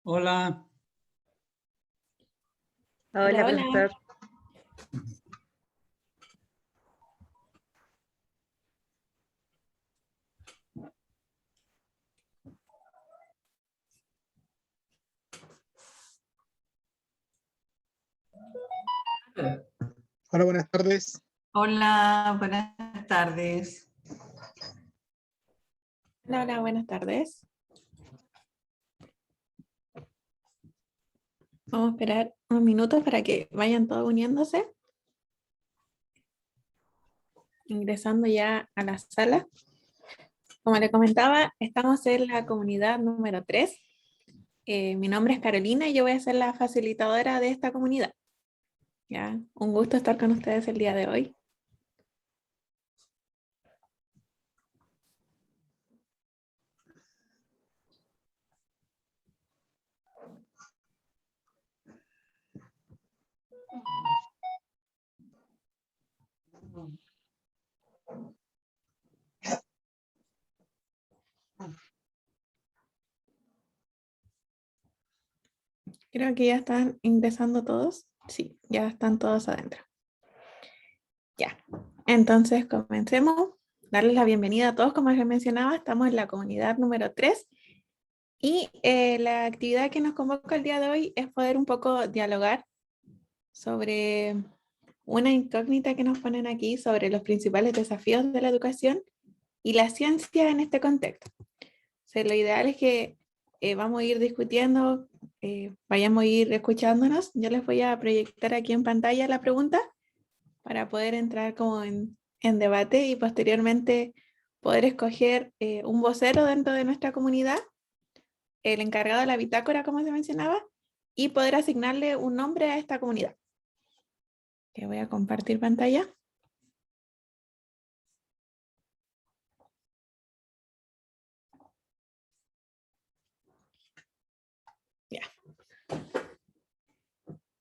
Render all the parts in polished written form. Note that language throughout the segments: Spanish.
Hola. Hola, Hola. profesor. Hola, buenas tardes. Hola, buenas tardes. Hola, buenas tardes. Vamos a esperar unos minutos para que vayan todos uniéndose. Ingresando ya a la sala. Como le comentaba, estamos en la comunidad número 3. Mi nombre es Carolina y yo voy a ser la facilitadora de esta comunidad. Ya, un gusto estar con ustedes el día de hoy. Creo que ya están ingresando todos. Sí, ya están todos adentro. Ya, entonces comencemos. Darles la bienvenida a todos, como les mencionaba, estamos en la comunidad número 3 y la actividad que nos convoca el día de hoy es poder un poco dialogar sobre una incógnita que nos ponen aquí sobre los principales desafíos de la educación y la ciencia en este contexto. O sea, lo ideal es que vamos a ir discutiendo, vayamos a ir escuchándonos. Yo les voy a proyectar aquí en pantalla la pregunta para poder entrar como en debate y posteriormente poder escoger un vocero dentro de nuestra comunidad, el encargado de la bitácora, como se mencionaba, y poder asignarle un nombre a esta comunidad. Que voy a compartir pantalla. Ya.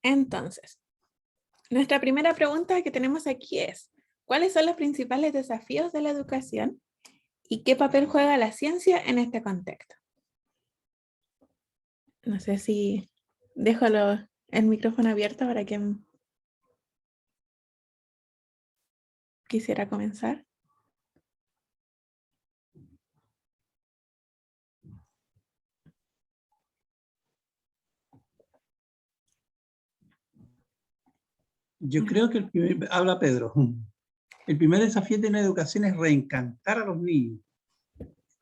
Entonces, nuestra primera pregunta que tenemos aquí es, ¿cuáles son los principales desafíos de la educación y qué papel juega la ciencia en este contexto? No sé si dejo el micrófono abierto para quien quisiera comenzar. Yo creo que habla Pedro. El primer desafío de la educación es reencantar a los niños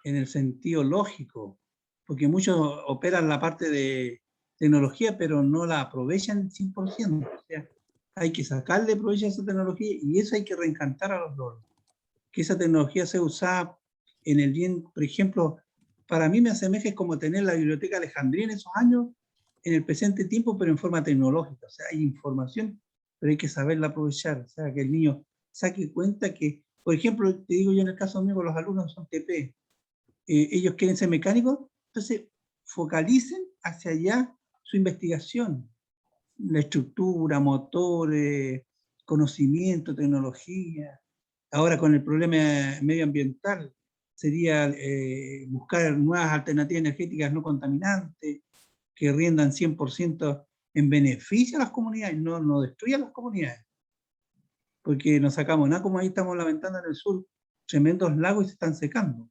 en el sentido lógico, porque muchos operan la parte de tecnología, pero no la aprovechan 100%. O sea, hay que sacarle provecho a esa tecnología y eso hay que reencantar a los niños. Que esa tecnología sea usada en el bien, por ejemplo, para mí me asemeja como tener la biblioteca Alejandría en esos años, en el presente tiempo, pero en forma tecnológica. O sea, hay información, pero hay que saberla aprovechar. O sea, que el niño saque cuenta que, por ejemplo, te digo yo en el caso mío, los alumnos son TP, ellos quieren ser mecánicos, entonces focalicen hacia allá su investigación, la estructura, motores, conocimiento, tecnología. Ahora con el problema medioambiental sería buscar nuevas alternativas energéticas no contaminantes que riendan 100% en beneficio a las comunidades, no destruyan las comunidades. Porque no sacamos nada, como ahí estamos lamentando en el sur, tremendos lagos y se están secando.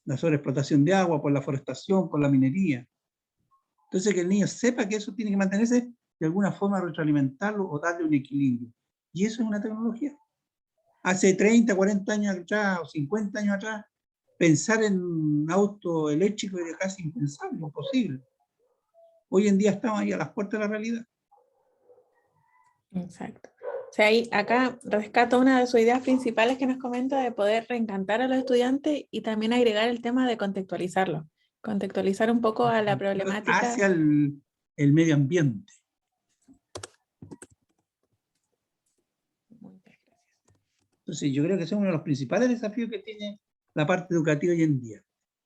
La sobreexplotación de agua por la forestación, por la minería. Entonces que el niño sepa que eso tiene que mantenerse, de alguna forma retroalimentarlo o darle un equilibrio. Y eso es una tecnología. Hace 30, 40 años atrás o 50 años atrás, pensar en un auto eléctrico era casi impensable, imposible. Hoy en día estamos ahí a las puertas de la realidad. Exacto. O sea, ahí, acá rescato una de sus ideas principales que nos comenta de poder reencantar a los estudiantes y también agregar el tema de contextualizarlo. Contextualizar un poco a la problemática. Hacia el medio ambiente. Entonces yo creo que ese es uno de los principales desafíos que tiene la parte educativa hoy en día.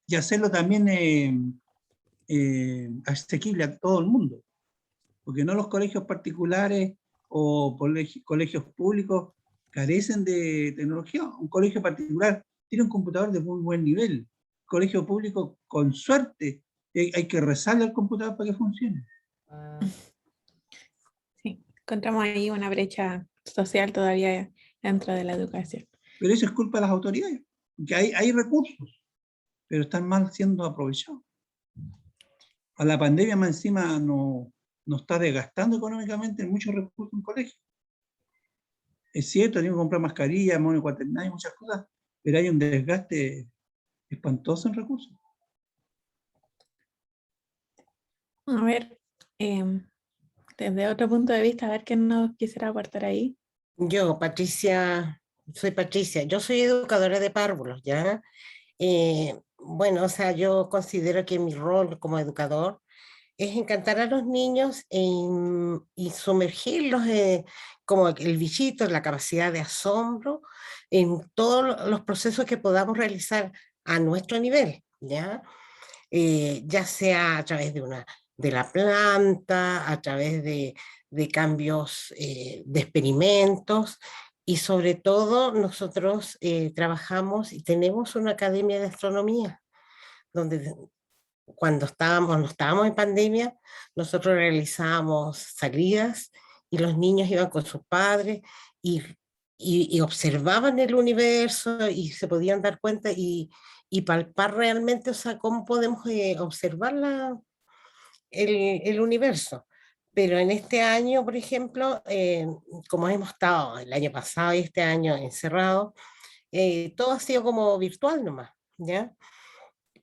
Y hacerlo también asequible a todo el mundo. Porque no los colegios particulares o colegios públicos carecen de tecnología. Un colegio particular tiene un computador de muy buen nivel, colegio público, con suerte, hay que rezarle al computador para que funcione. Sí, encontramos ahí una brecha social todavía dentro de la educación. Pero eso es culpa de las autoridades, que hay recursos, pero están mal siendo aprovechados. A la pandemia más encima nos está desgastando económicamente en muchos recursos en colegio. Es cierto, tenemos que comprar mascarillas, mono cuaternario, muchas cosas, pero hay un desgaste espantoso en recursos. A ver, desde otro punto de vista, a ver qué nos quisiera aportar ahí. Yo, Patricia, soy Patricia, yo soy educadora de párvulos, ¿ya? Bueno, o sea, yo considero que mi rol como educador es encantar a los niños y sumergirlos como el bichito, la capacidad de asombro, en todos los procesos que podamos realizar a nuestro nivel, ¿ya? Ya sea a través de la planta, a través de cambios de experimentos, y sobre todo nosotros trabajamos y tenemos una academia de astronomía, donde cuando no estábamos en pandemia, nosotros realizábamos salidas y los niños iban con sus padres y, y observaban el universo y se podían dar cuenta y palpar realmente, o sea, cómo podemos observar el universo. Pero en este año, por ejemplo, como hemos estado el año pasado y este año encerrados, todo ha sido como virtual nomás, ¿ya?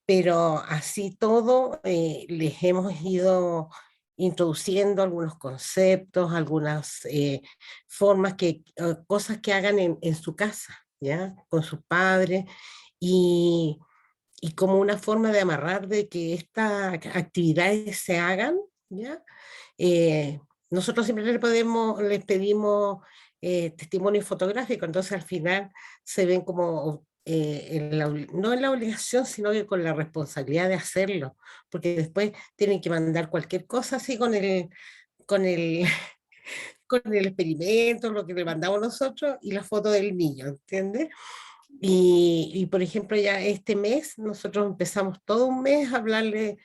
Pero así todo les hemos ido introduciendo algunos conceptos, algunas formas, cosas que hagan en su casa, ¿ya? Con sus padres, y, y como una forma de amarrar de que estas actividades se hagan, ¿ya? Nosotros siempre les pedimos testimonio fotográfico, entonces al final se ven como no en la obligación, sino que con la responsabilidad de hacerlo, porque después tienen que mandar cualquier cosa así con el, con el experimento, lo que le mandamos nosotros y la foto del niño, ¿entiendes? Por ejemplo, ya este mes nosotros empezamos todo un mes a hablarle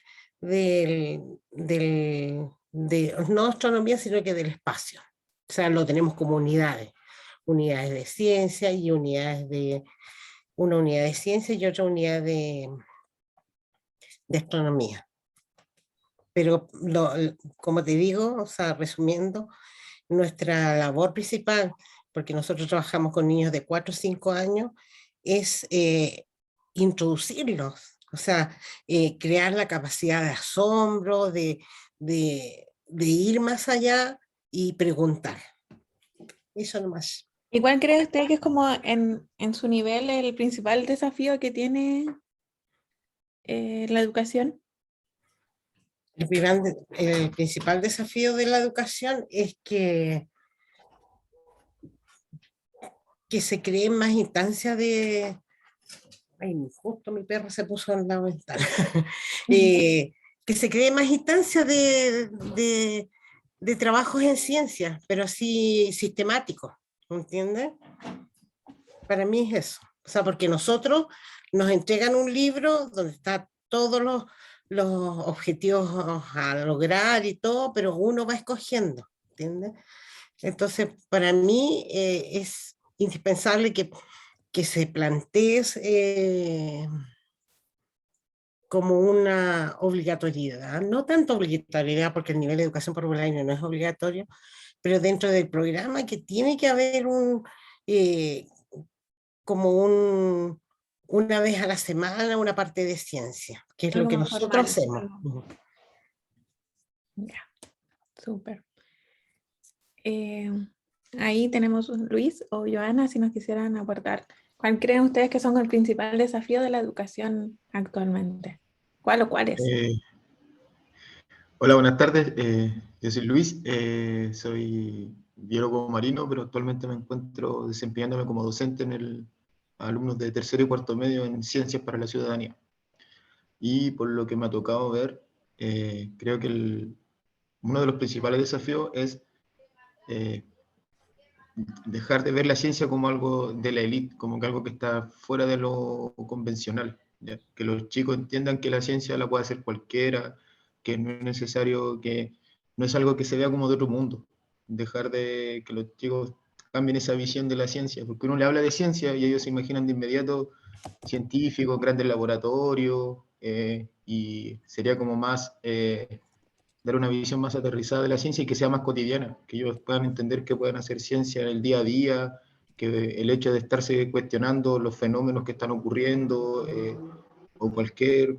no astronomía, sino que del espacio. O sea, lo tenemos como unidades de ciencia y una unidad de ciencia y otra unidad de astronomía. Pero como te digo, o sea, resumiendo, nuestra labor principal, porque nosotros trabajamos con niños de 4 o 5 años, es introducirlos, o sea, crear la capacidad de asombro, de ir más allá y preguntar. Eso nomás. ¿Y cuál cree usted que es como en su nivel el principal desafío que tiene la educación? El principal desafío de la educación es que se creen más instancias de... Ay, justo mi perro se puso en la ventana. Que se creen más instancias de trabajos en ciencia, pero así sistemáticos, ¿entiendes? Para mí es eso. O sea, porque nosotros nos entregan un libro donde están todos los objetivos a lograr y todo, pero uno va escogiendo, ¿entiendes? Entonces, para mí es indispensable que se plantee como una obligatoriedad, no tanto obligatoriedad porque el nivel de educación por año no es obligatorio, pero dentro del programa que tiene que haber una vez a la semana una parte de ciencia, que es lo Algo que más nosotros formal. hacemos. Ya, súper. Ahí tenemos Luis o Joana, si nos quisieran aportar. ¿Cuál creen ustedes que son el principal desafío de la educación actualmente? ¿Cuál o cuáles? Hola, buenas tardes. Yo soy Luis, soy biólogo marino, pero actualmente me encuentro desempeñándome como docente alumnos de tercero y cuarto medio en Ciencias para la Ciudadanía. Y por lo que me ha tocado ver, creo que uno de los principales desafíos es dejar de ver la ciencia como algo de la élite, como que algo que está fuera de lo convencional. ¿ya? Que los chicos entiendan que la ciencia la puede hacer cualquiera, que no es necesario, que no es algo que se vea como de otro mundo. Dejar de que los chicos cambien esa visión de la ciencia, porque uno le habla de ciencia y ellos se imaginan de inmediato científicos, grandes laboratorios, y sería como más dar una visión más aterrizada de la ciencia y que sea más cotidiana, que ellos puedan entender que pueden hacer ciencia en el día a día, que el hecho de estarse cuestionando los fenómenos que están ocurriendo, o cualquier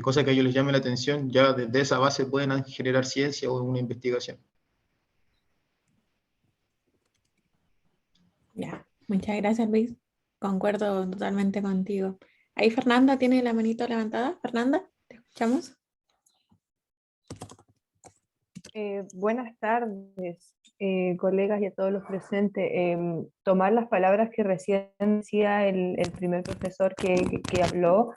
cosa que a ellos les llame la atención, ya desde esa base pueden generar ciencia o una investigación. Ya, muchas gracias, Luis. Concuerdo totalmente contigo. Ahí Fernanda tiene la manito levantada. Fernanda, ¿te escuchamos? Buenas tardes, colegas y a todos los presentes. Tomar las palabras que recién decía el primer profesor que habló.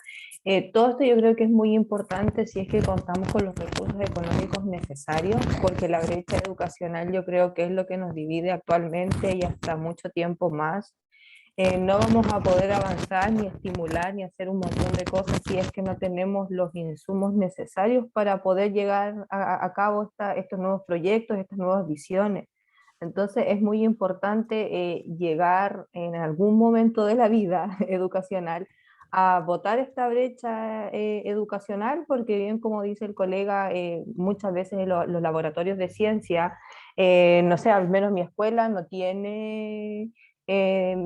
Todo esto yo creo que es muy importante si es que contamos con los recursos económicos necesarios, porque la brecha educacional yo creo que es lo que nos divide actualmente y hasta mucho tiempo más. No vamos a poder avanzar, ni estimular, ni hacer un montón de cosas si es que no tenemos los insumos necesarios para poder llegar a cabo estos nuevos proyectos, estas nuevas visiones. Entonces es muy importante llegar en algún momento de la vida educacional a botar esta brecha educacional, porque bien como dice el colega, muchas veces en los laboratorios de ciencia, no sé, al menos mi escuela no tiene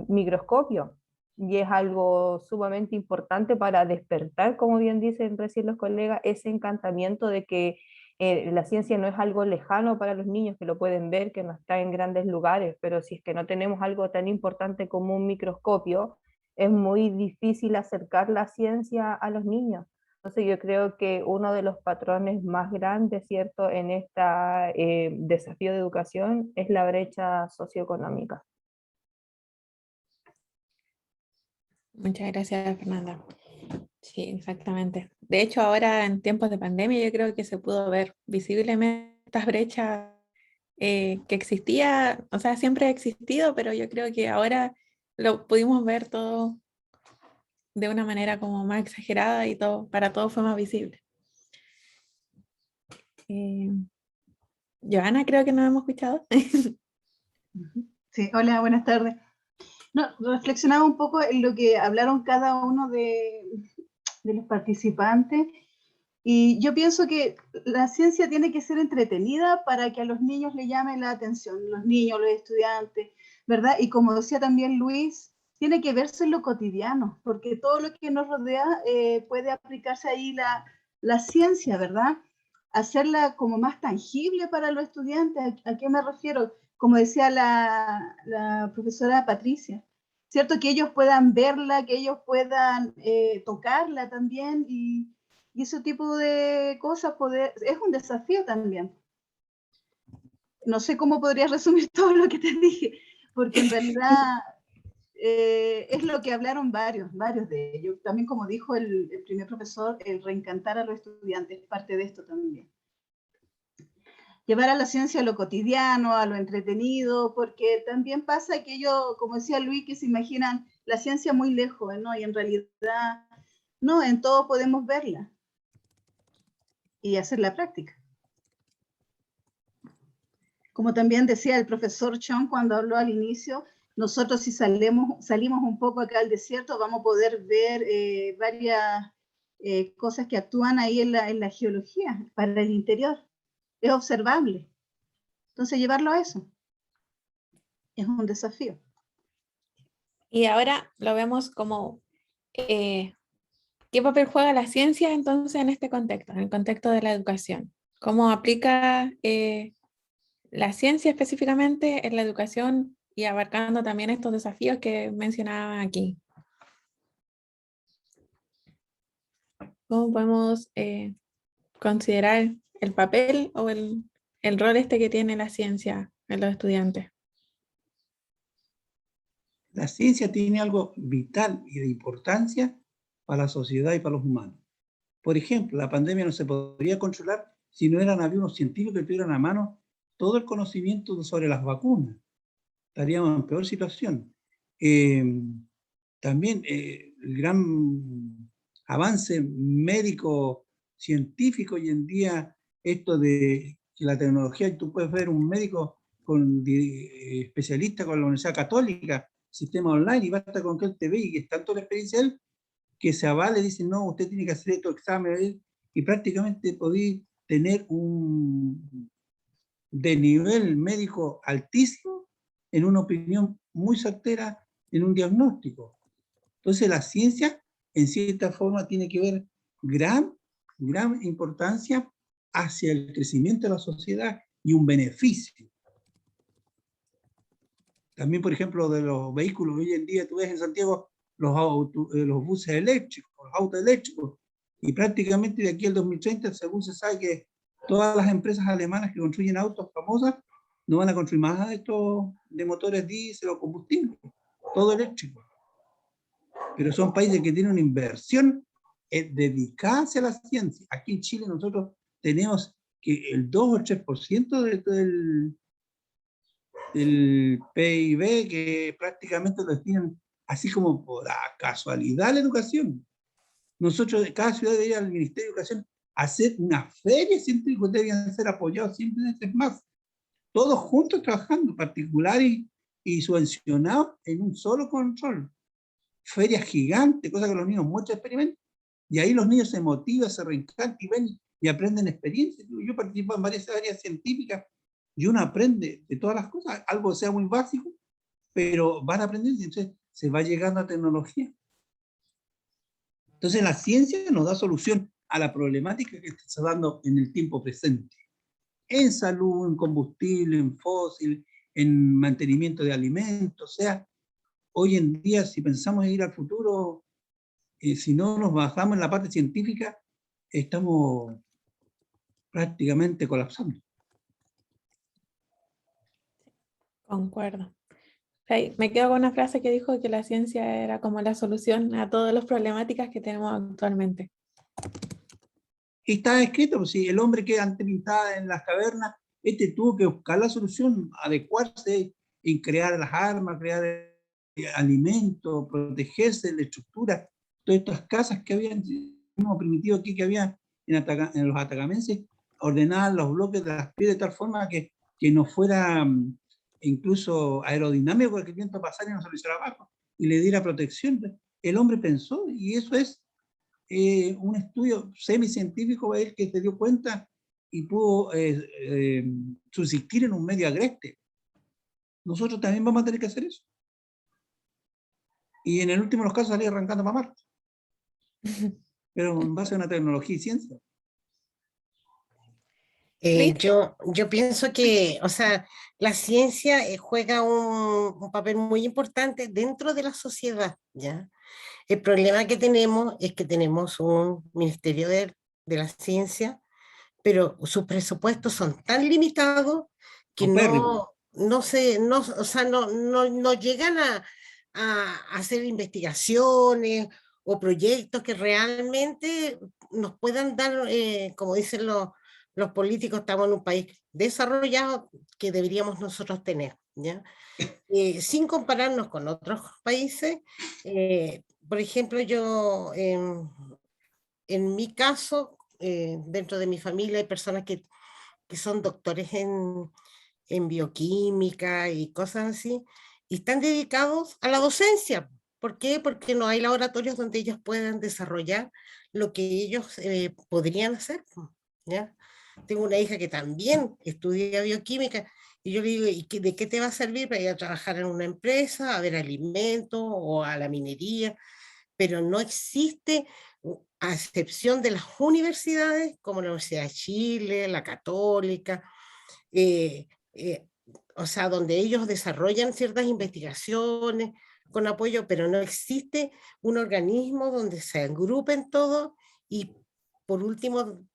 microscopio, y es algo sumamente importante para despertar, como bien dicen recién los colegas, ese encantamiento de que la ciencia no es algo lejano para los niños, que lo pueden ver, que no está en grandes lugares, pero si es que no tenemos algo tan importante como un microscopio, es muy difícil acercar la ciencia a los niños. Entonces yo creo que uno de los patrones más grandes, ¿cierto?, en este desafío de educación es la brecha socioeconómica. Muchas gracias, Fernanda. Sí, exactamente. De hecho, ahora en tiempos de pandemia yo creo que se pudo ver visiblemente estas brechas que existía, o sea, siempre ha existido, pero yo creo que ahora lo pudimos ver todo de una manera como más exagerada y todo, para todos fue más visible. Joana, creo que nos hemos escuchado. Sí, hola, buenas tardes. No, reflexionaba un poco en lo que hablaron cada uno de los participantes, y yo pienso que la ciencia tiene que ser entretenida para que a los niños les llame la atención, los niños, los estudiantes, ¿verdad? Y como decía también Luis, tiene que verse en lo cotidiano, porque todo lo que nos rodea puede aplicarse ahí la ciencia, ¿verdad? Hacerla como más tangible para los estudiantes. ¿A qué me refiero? Como decía la profesora Patricia, ¿cierto? Que ellos puedan verla, que ellos puedan tocarla también, y ese tipo de cosas es un desafío también. No sé cómo podría resumir todo lo que te dije, porque en realidad es lo que hablaron varios de ellos. También, como dijo el primer profesor, el reencantar a los estudiantes es parte de esto también. Llevar a la ciencia a lo cotidiano, a lo entretenido, porque también pasa que ellos, como decía Luis, que se imaginan la ciencia muy lejos, ¿no? Y en realidad, no, en todo podemos verla y hacer la práctica. Como también decía el profesor Chong cuando habló al inicio, nosotros si salimos un poco acá al desierto, vamos a poder ver varias cosas que actúan ahí en la geología, para el interior. Es observable. Entonces llevarlo a eso es un desafío. Y ahora lo vemos como ¿qué papel juega la ciencia entonces en este contexto, en el contexto de la educación? ¿Cómo aplica la ciencia específicamente en la educación y abarcando también estos desafíos que mencionaban aquí? ¿Cómo podemos considerar el papel o el rol que tiene la ciencia en los estudiantes? La ciencia tiene algo vital y de importancia para la sociedad y para los humanos. Por ejemplo, la pandemia no se podría controlar si no había unos científicos que tuvieran a mano todo el conocimiento sobre las vacunas. Estaríamos en peor situación. También el gran avance médico científico hoy en día, esto de que la tecnología, tú puedes ver un médico especialista con la Universidad Católica, sistema online, y basta con que él te ve y que es tanto la experiencia de él, que se avale, dicen, no, usted tiene que hacer estos exámenes, y prácticamente podéis tener un de nivel médico altísimo en una opinión muy certera en un diagnóstico. Entonces la ciencia, en cierta forma, tiene que ver gran importancia hacia el crecimiento de la sociedad y un beneficio. También, por ejemplo, de los vehículos, hoy en día tú ves en Santiago los buses eléctricos, los autos eléctricos, y prácticamente de aquí al 2030, según se sabe que todas las empresas alemanas que construyen autos famosas no van a construir más de estos de motores diésel o combustible, todo eléctrico. Pero son países que tienen una inversión dedicada hacia la ciencia. Aquí en Chile nosotros tenemos que el 2 o el 3% del PIB que prácticamente lo destinan así como por casualidad a la educación. Nosotros, cada ciudad debería al Ministerio de Educación hacer una feria científica, debían ser apoyados siempre más, todos juntos trabajando, particulares y subvencionados en un solo control. Ferias gigantes, cosas que los niños muestran experimentos, y ahí los niños se motivan, se reencantan y ven y aprenden experiencias. Yo participo en varias áreas científicas y uno aprende de todas las cosas, algo sea muy básico, pero van aprendiendo y entonces se va llegando a tecnología. Entonces la ciencia nos da solución a la problemática que está dando en el tiempo presente. En salud, en combustible, en fósil, en mantenimiento de alimentos. O sea, hoy en día, si pensamos en ir al futuro, si no nos bajamos en la parte científica, estamos prácticamente colapsando. Concuerdo. Sí, me quedo con una frase que dijo que la ciencia era como la solución a todas las problemáticas que tenemos actualmente. Y está escrito, pues, si el hombre que antes pintaba en las cavernas, tuvo que buscar la solución, adecuarse en crear las armas, crear alimentos, protegerse de la estructura, todas estas casas que habían, mismo primitivo aquí que había en los atacamenses, ordenar los bloques de las piedras de tal forma que no fuera incluso aerodinámico, que el viento pasara y no se lo hiciera abajo, y le diera protección. El hombre pensó, y eso es un estudio semicientífico de él que se dio cuenta y pudo subsistir en un medio agreste. Nosotros también vamos a tener que hacer eso. Y en el último de los casos salir arrancando para Marte. Pero en base a una tecnología y ciencia. Yo pienso que, o sea, la ciencia juega un papel muy importante dentro de la sociedad, ¿ya? El problema que tenemos es que tenemos un Ministerio de la Ciencia, pero sus presupuestos son tan limitados que no llegan a hacer investigaciones o proyectos que realmente nos puedan dar, como dicen los políticos, estamos en un país desarrollado que deberíamos nosotros tener, ¿ya? Sin compararnos con otros países. Por ejemplo, yo, en mi caso, dentro de mi familia hay personas que son doctores en bioquímica y cosas así, y están dedicados a la docencia. ¿Por qué? Porque no hay laboratorios donde ellos puedan desarrollar lo que ellos podrían hacer, ¿ya? Tengo una hija que también estudia bioquímica, y yo le digo, ¿y de qué te va a servir para ir a trabajar en una empresa, a ver alimentos o a la minería? Pero no existe, a excepción de las universidades, como la Universidad de Chile, la Católica, eh, eh, o sea, donde ellos desarrollan ciertas investigaciones con apoyo, pero no existe un organismo donde se agrupen todos y, por último,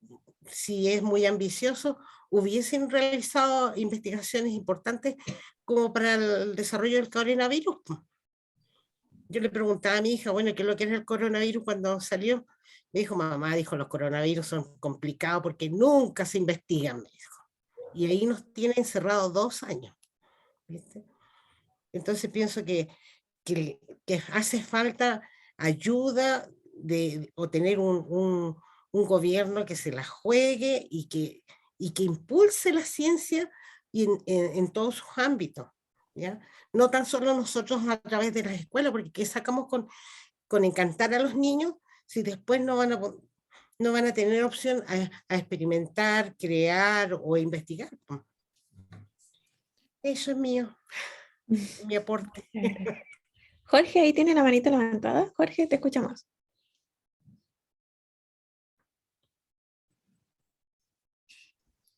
si es muy ambicioso, hubiesen realizado investigaciones importantes como para el desarrollo del coronavirus. Yo le preguntaba a mi hija, bueno, ¿qué es lo que es el coronavirus cuando salió? Me dijo, mamá, dijo, los coronavirus son complicados porque nunca se investigan, me dijo. Y ahí nos tiene encerrados 2 años, ¿viste? Entonces pienso que hace falta ayuda o tener un gobierno que se la juegue y que impulse la ciencia en todos sus ámbitos, ¿ya? No tan solo nosotros a través de las escuelas, porque ¿qué sacamos con encantar a los niños si después no van a tener opción a experimentar, crear o investigar? Eso es mío, mi aporte. Jorge, ahí tiene la manita levantada. Jorge, te escuchamos.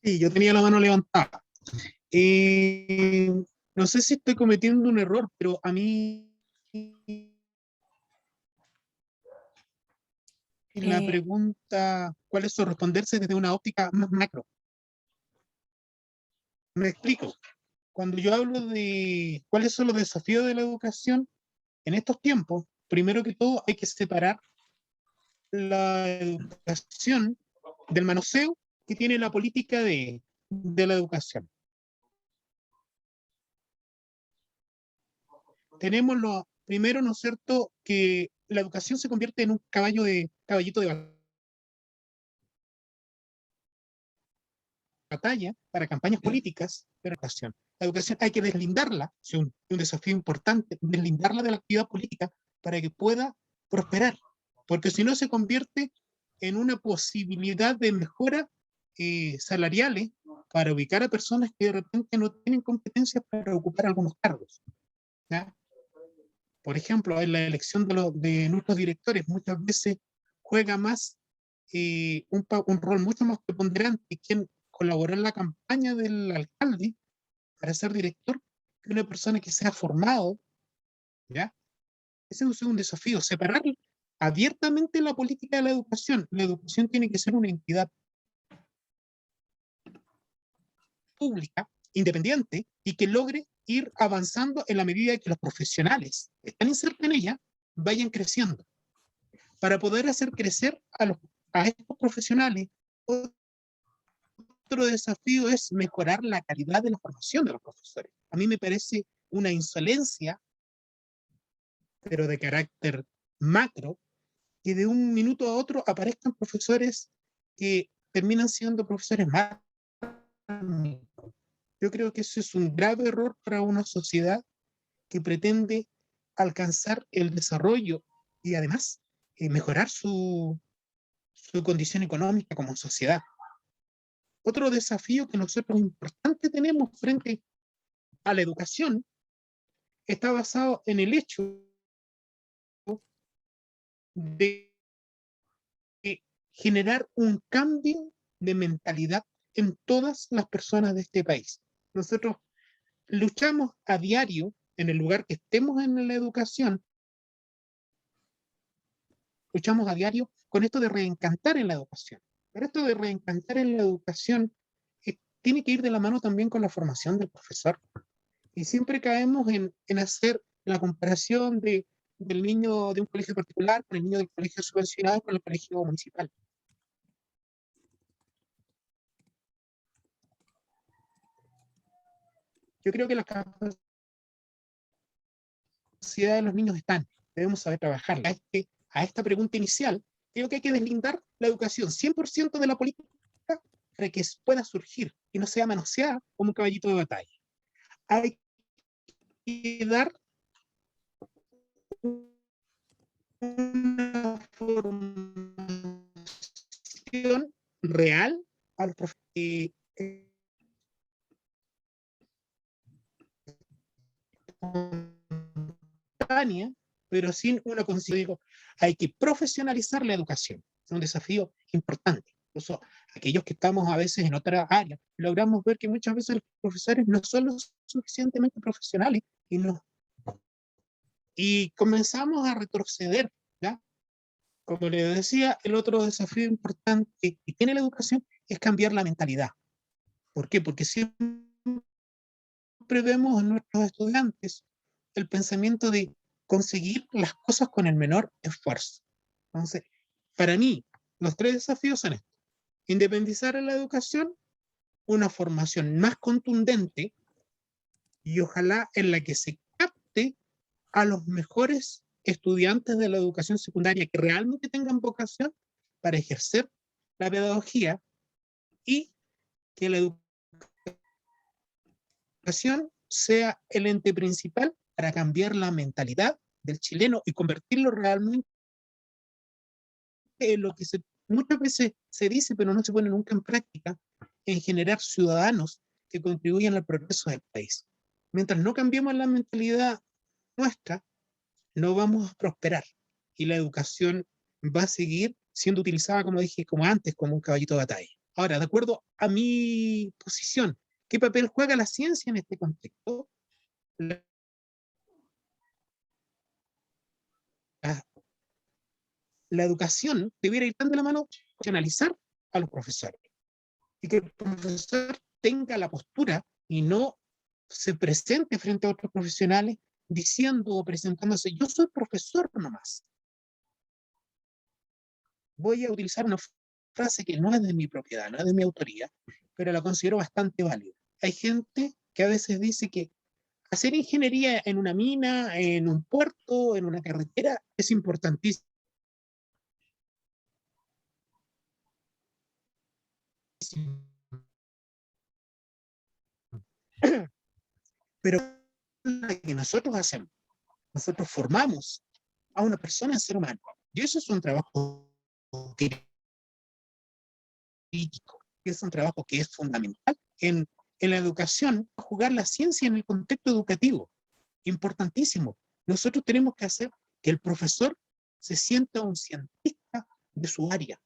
Sí, yo tenía la mano levantada. No sé si estoy cometiendo un error, pero a mí la pregunta, ¿cuál es su responderse desde una óptica más macro? Me explico. Cuando yo hablo de cuáles son los desafíos de la educación en estos tiempos, primero que todo hay que separar la educación del manoseo que tiene la política de la educación. Tenemos lo primero, ¿no es cierto?, que la educación se convierte en un caballito de batalla para campañas políticas de educación. La educación hay que deslindarla, es un desafío importante, deslindarla de la actividad política para que pueda prosperar, porque si no se convierte en una posibilidad de mejora salariales para ubicar a personas que de repente no tienen competencias para ocupar algunos cargos, ¿ya? Por ejemplo, en la elección de nuestros directores muchas veces juega más un rol mucho más preponderante quien colaboró en la campaña del alcalde para ser director que una persona que se ha formado, ¿ya? Ese es un desafío, separar abiertamente la política de la educación. La educación tiene que ser una entidad pública, independiente, y que logre ir avanzando en la medida que los profesionales que están insertos en ella vayan creciendo. Para poder hacer crecer a estos profesionales, otro desafío es mejorar la calidad de la formación de los profesores. A mí me parece una insolencia, pero de carácter macro, que de un minuto a otro aparezcan profesores que terminan siendo profesores más. Yo creo que eso es un grave error para una sociedad que pretende alcanzar el desarrollo y además mejorar su condición económica como sociedad. Otro desafío que nosotros importante tenemos frente a la educación está basado en el hecho de generar un cambio de mentalidad en todas las personas de este país. Nosotros luchamos a diario, en el lugar que estemos en la educación, luchamos a diario con esto de reencantar en la educación. Pero esto de reencantar en la educación tiene que ir de la mano también con la formación del profesor. Y siempre caemos en hacer la comparación del niño de un colegio particular con el niño del colegio subvencionado con el colegio municipal. Yo creo que las capacidades de los niños están, debemos saber trabajar. A esta pregunta inicial, creo que hay que deslindar la educación 100% de la política para que pueda surgir y no sea manoseada como un caballito de batalla. Hay que dar una formación real a los profesores. Pero sin una conciencia. Hay que profesionalizar la educación. Es un desafío importante. Incluso aquellos que estamos a veces en otra área, logramos ver que muchas veces los profesores no son lo suficientemente profesionales y comenzamos a retroceder, ¿ya? Como les decía, el otro desafío importante que tiene la educación es cambiar la mentalidad. ¿Por qué? Porque siempre vemos en nuestros estudiantes el pensamiento de conseguir las cosas con el menor esfuerzo. Entonces, para mí, los tres desafíos son estos: independizar en la educación, una formación más contundente y ojalá en la que se capte a los mejores estudiantes de la educación secundaria que realmente tengan vocación para ejercer la pedagogía y que la educación sea el ente principal para cambiar la mentalidad del chileno y convertirlo realmente en lo que muchas veces se dice, pero no se pone nunca en práctica, en generar ciudadanos que contribuyan al progreso del país. Mientras no cambiemos la mentalidad nuestra, no vamos a prosperar y la educación va a seguir siendo utilizada, como dije, como antes, como un caballito de batalla. Ahora, de acuerdo a mi posición, ¿qué papel juega la ciencia en este contexto? La educación debiera ir tan de la mano de analizar a los profesores y que el profesor tenga la postura y no se presente frente a otros profesionales diciendo o presentándose, yo soy profesor nomás. Voy a utilizar una frase que no es de mi propiedad, no es de mi autoría, pero la considero bastante válida. Hay gente que a veces dice que hacer ingeniería en una mina, en un puerto, en una carretera, es importantísimo. Pero la que nosotros hacemos, nosotros formamos a una persona en ser humano. Y eso es un trabajo crítico, es un trabajo que es fundamental en la educación, jugar la ciencia en el contexto educativo. Importantísimo. Nosotros tenemos que hacer que el profesor se sienta un cientista de su área.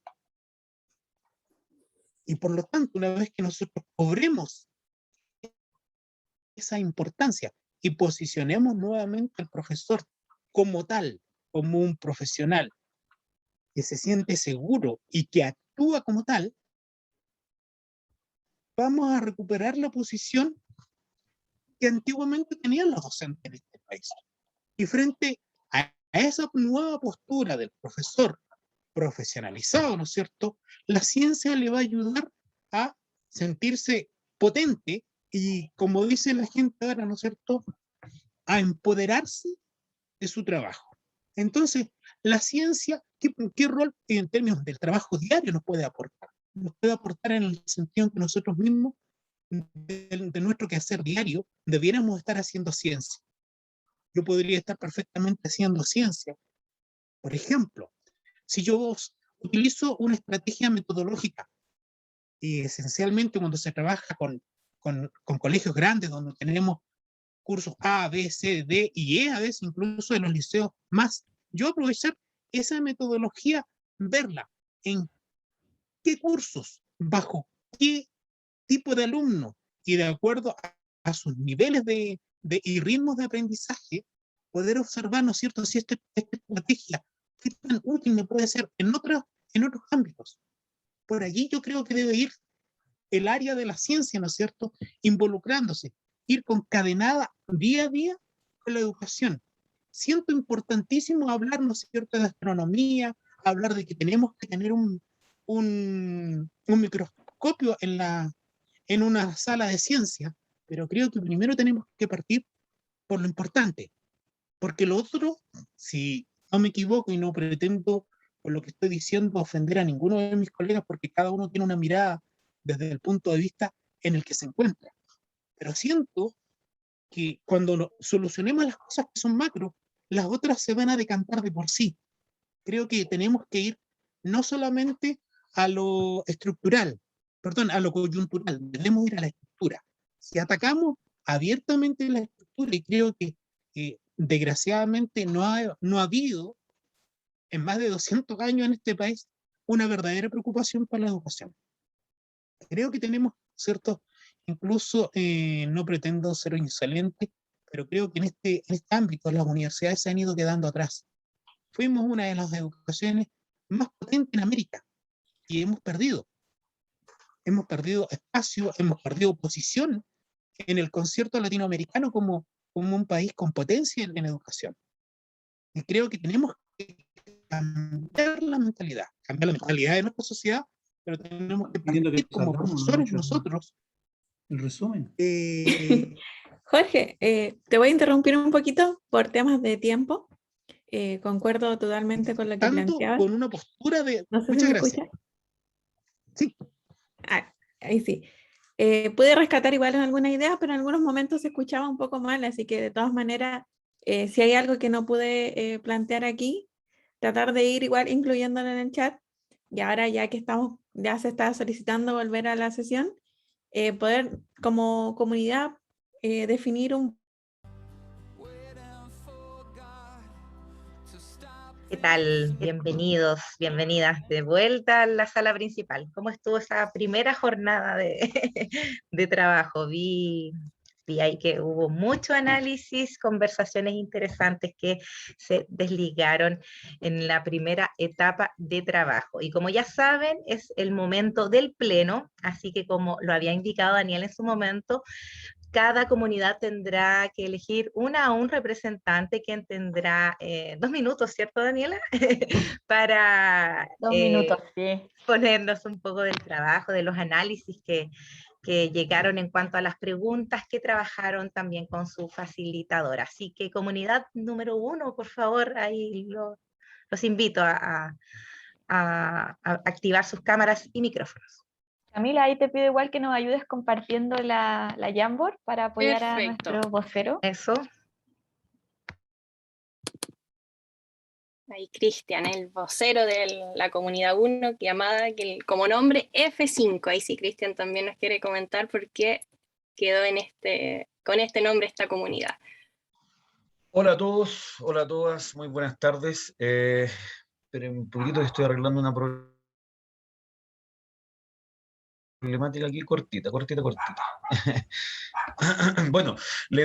Y por lo tanto, una vez que nosotros cobremos esa importancia y posicionemos nuevamente al profesor como tal, como un profesional que se siente seguro y que actúa como tal, vamos a recuperar la posición que antiguamente tenían los docentes en este país. Y frente a esa nueva postura del profesor profesionalizado, ¿no es cierto?, la ciencia le va a ayudar a sentirse potente y, como dice la gente ahora, ¿no es cierto?, a empoderarse de su trabajo. Entonces, la ciencia, ¿qué rol en términos del trabajo diario nos puede aportar? Nos puede aportar en el sentido en que nosotros mismos, de nuestro quehacer diario, debiéramos estar haciendo ciencia. Yo podría estar perfectamente haciendo ciencia. Por ejemplo, si yo utilizo una estrategia metodológica, y esencialmente cuando se trabaja con colegios grandes, donde tenemos cursos A, B, C, D y E, a veces incluso en los liceos más, yo aprovechar esa metodología, verla en qué cursos, bajo qué tipo de alumno y de acuerdo a sus niveles y ritmos de aprendizaje, poder observar, ¿no es cierto?, si esta estrategia, qué tan útil me puede ser en otros ámbitos. Por allí yo creo que debe ir el área de la ciencia, ¿no es cierto?, involucrándose, ir concadenada día a día con la educación. Siento importantísimo hablar, ¿no es cierto?, de astronomía, hablar de que tenemos que tener un microscopio en una sala de ciencia, pero creo que primero tenemos que partir por lo importante, porque lo otro, si no me equivoco y no pretendo, por lo que estoy diciendo, ofender a ninguno de mis colegas, porque cada uno tiene una mirada desde el punto de vista en el que se encuentra. Pero siento que cuando solucionemos las cosas que son macro, las otras se van a decantar de por sí. Creo que tenemos que ir no solamente a lo estructural, perdón, a lo coyuntural, debemos ir a la estructura. Si atacamos abiertamente la estructura, y creo que desgraciadamente no ha habido en más de 200 años en este país una verdadera preocupación por la educación. Creo que tenemos, ¿cierto? Incluso no pretendo ser insolente, pero creo que en este ámbito las universidades se han ido quedando atrás. Fuimos una de las educaciones más potentes en América y hemos perdido espacio, hemos perdido posición en el concierto latinoamericano como un país con potencia en educación. Y creo que tenemos que cambiar la mentalidad de nuestra sociedad, pero tenemos que partir como profesores nosotros. El resumen. Jorge, te voy a interrumpir un poquito por temas de tiempo. concuerdo totalmente con lo que Tanto planteabas. con una postura de... No sé si Muchas me gracias. escuchas. Sí. Ah, ahí sí. Pude rescatar igual en algunas ideas, pero en algunos momentos se escuchaba un poco mal, así que de todas maneras, si hay algo que no pude plantear aquí, tratar de ir igual incluyéndolo en el chat. Y ahora ya que estamos, ya se está solicitando volver a la sesión, poder como comunidad definir un... ¿Qué tal? Bienvenidos, bienvenidas de vuelta a la sala principal. ¿Cómo estuvo esa primera jornada de, de trabajo? Vi ahí que hubo mucho análisis, conversaciones interesantes que se desligaron en la primera etapa de trabajo. Y como ya saben, es el momento del pleno, así que como lo había indicado Daniel en su momento, cada comunidad tendrá que elegir una a un representante, quien tendrá 2 minutos, ¿cierto, Daniela? Para 2 minutos, sí. ponernos un poco del trabajo, de los análisis que llegaron en cuanto a las preguntas que trabajaron también con su facilitadora. Así que comunidad número 1, por favor, ahí los invito a activar sus cámaras y micrófonos. Camila, ahí te pido igual que nos ayudes compartiendo la Jamboard para apoyar Perfecto. a nuestro vocero. Eso. Ahí Cristian, el vocero de la comunidad 1, llamada como nombre F5. Ahí sí, Cristian también nos quiere comentar por qué quedó con este nombre esta comunidad. Hola a todos, hola a todas, muy buenas tardes. Pero un poquito que estoy arreglando una problemática aquí cortita. Bueno, le